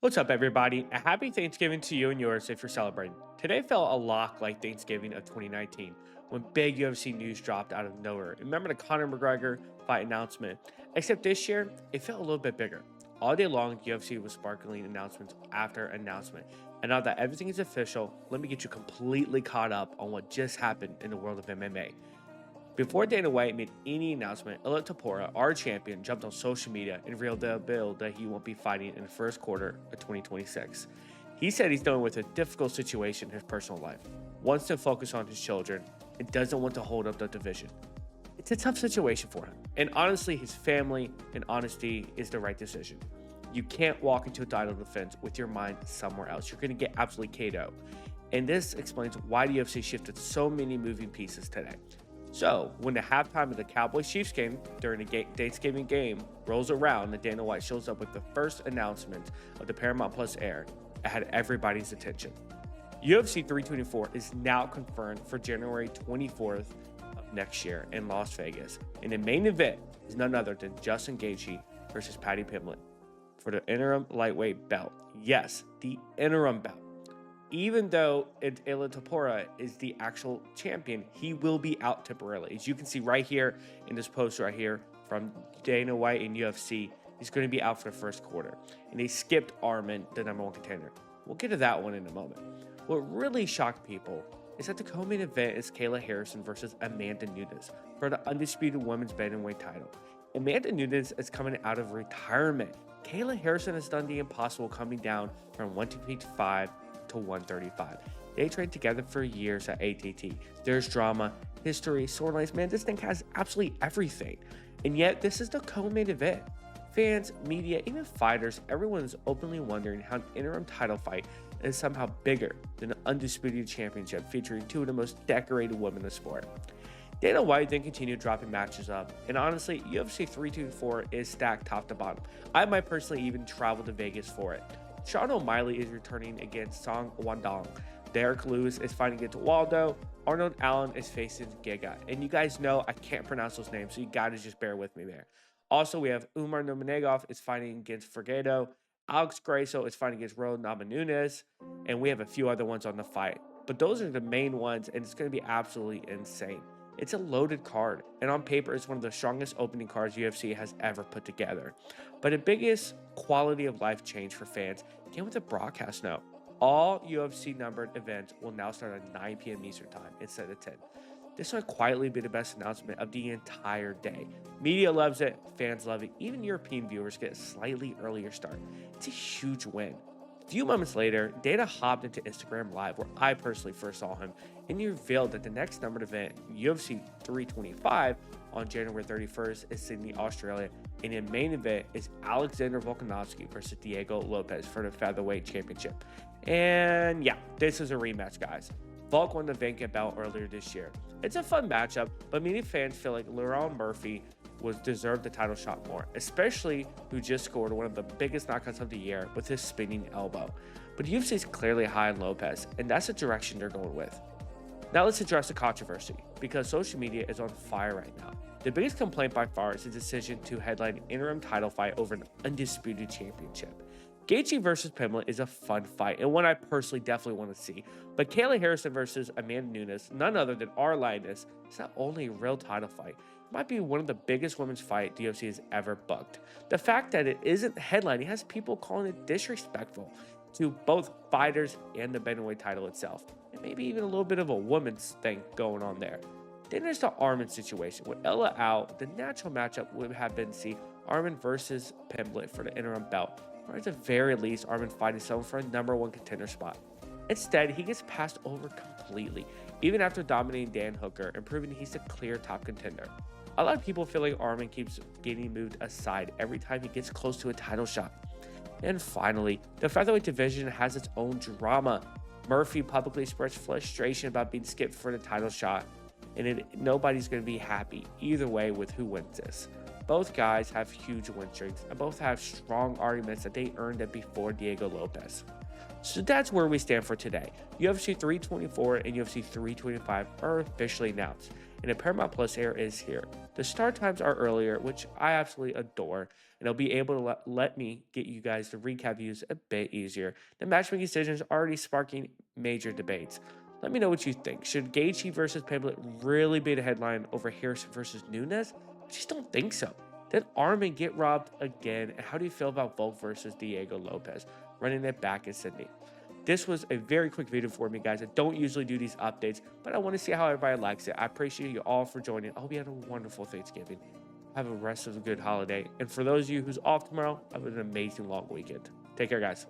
What's up, everybody? A happy Thanksgiving to you and yours if you're celebrating. Today felt a lot like Thanksgiving of 2019 when big UFC news dropped out of nowhere. Remember the Conor McGregor fight announcement? Except this year, it felt a little bit bigger. All day long, UFC was sparkling announcements after announcement. And now that everything is official, let me get you completely caught up on what just happened in the world of MMA. Before Dana White made any announcement, Ilia Topuria, our champion, jumped on social media and revealed the bill that he won't be fighting in the first quarter of 2026. He said he's dealing with a difficult situation in his personal life, wants to focus on his children, and doesn't want to hold up the division. It's a tough situation for him, and honestly, his family and honesty is the right decision. You can't walk into a title defense with your mind somewhere else. You're going to get absolutely KO. And this explains why the UFC shifted so many moving pieces today. So, when the halftime of the Cowboys-Chiefs game during the Thanksgiving game rolls around and Dana White shows up with the first announcement of the Paramount Plus air, it had everybody's attention. UFC 324 is now confirmed for January 24th of next year in Las Vegas. And the main event is none other than Justin Gaethje versus Paddy Pimblett for the interim lightweight belt. Yes, the interim belt. Even though Ilia Topuria is the actual champion, he will be out temporarily. As you can see right here in this post right here from Dana White and UFC, he's going to be out for the first quarter. And they skipped Arman, the number one contender. We'll get to that one in a moment. What really shocked people is that the co-main event is Kayla Harrison versus Amanda Nunes for the undisputed women's bantamweight title. Amanda Nunes is coming out of retirement. Kayla Harrison has done the impossible, coming down from 155 to 135. They trained together for years at ATT. There's drama, history, storylines. Man, this thing has absolutely everything. And yet, this is the co-main event. Fans, media, even fighters, everyone is openly wondering how an interim title fight is somehow bigger than an undisputed championship featuring two of the most decorated women in the sport. Dana White then continued dropping matches up, and honestly, UFC 324 is stacked top to bottom. I might personally even travel to Vegas for it. Sean O'Malley is returning against Song Wandong. Derek Lewis is fighting against Waldo. Arnold Allen is facing Giga. And you guys know I can't pronounce those names, so you gotta just bear with me there. Also, we have Umar Nurmagomedov is fighting against Forgado. Alex Grasso is fighting against Ro Namajunas. And we have a few other ones on the fight. But those are the main ones, and it's going to be absolutely insane. It's a loaded card, and on paper, it's one of the strongest opening cards UFC has ever put together. But the biggest quality of life change for fans came with the broadcast note. All UFC numbered events will now start at 9 p.m. Eastern Time instead of 10. This might quietly be the best announcement of the entire day. Media loves it, fans love it, even European viewers get a slightly earlier start. It's a huge win. A few moments later, Dana hopped into Instagram Live, where I personally first saw him, and he revealed that the next numbered event, UFC 325, on January 31st is Sydney, Australia, and the main event is Alexander Volkanovski versus Diego Lopez for the featherweight championship. And yeah, this is a rematch, guys. Volk won the vacant belt earlier this year. It's a fun matchup, but many fans feel like Lerone Murphy was deserved the title shot more, especially who just scored one of the biggest knockouts of the year with his spinning elbow. But UFC is clearly high on Lopez, and that's the direction they're going with. Now let's address the controversy, because social media is on fire right now. The biggest complaint by far is the decision to headline an interim title fight over an undisputed championship. Gaethje versus Pimblett is a fun fight, and one I personally definitely want to see. But Kayla Harrison versus Amanda Nunes, none other than our Lioness, is not only a real title fight, it might be one of the biggest women's fight the UFC has ever booked. The fact that it isn't headlining has people calling it disrespectful to both fighters and the bantamweight title itself, and maybe even a little bit of a woman's thing going on there. Then there's the Arman situation. With Ella out, the natural matchup would have been to see Arman versus Pimblett for the interim belt, or at the very least, Arman fighting someone for a number one contender spot. Instead, he gets passed over completely, even after dominating Dan Hooker and proving he's the clear top contender. A lot of people feel like Arman keeps getting moved aside every time he gets close to a title shot. And finally, the featherweight division has its own drama. Murphy publicly expressed frustration about being skipped for the title shot, and nobody's going to be happy either way with who wins this. Both guys have huge win streaks, and both have strong arguments that they earned it before Diego Lopez. So that's where we stand for today. UFC 324 and UFC 325 are officially announced. and the Paramount Plus era is here. The start times are earlier, which I absolutely adore, and it'll be able to let me get you guys the recap views a bit easier. The matchmaking decisions are already sparking major debates. Let me know what you think. Should Gaethje versus Pimblett really be the headline over Harrison versus Nunes? I just don't think so. Did Armin get robbed again? And how do you feel about Volk versus Diego Lopez running it back in Sydney? This was a very quick video for me, guys. I don't usually do these updates, but I want to see how everybody likes it. I appreciate you all for joining. I hope you had a wonderful Thanksgiving. Have a rest of a good holiday. And for those of you who's off tomorrow, have an amazing long weekend. Take care, guys.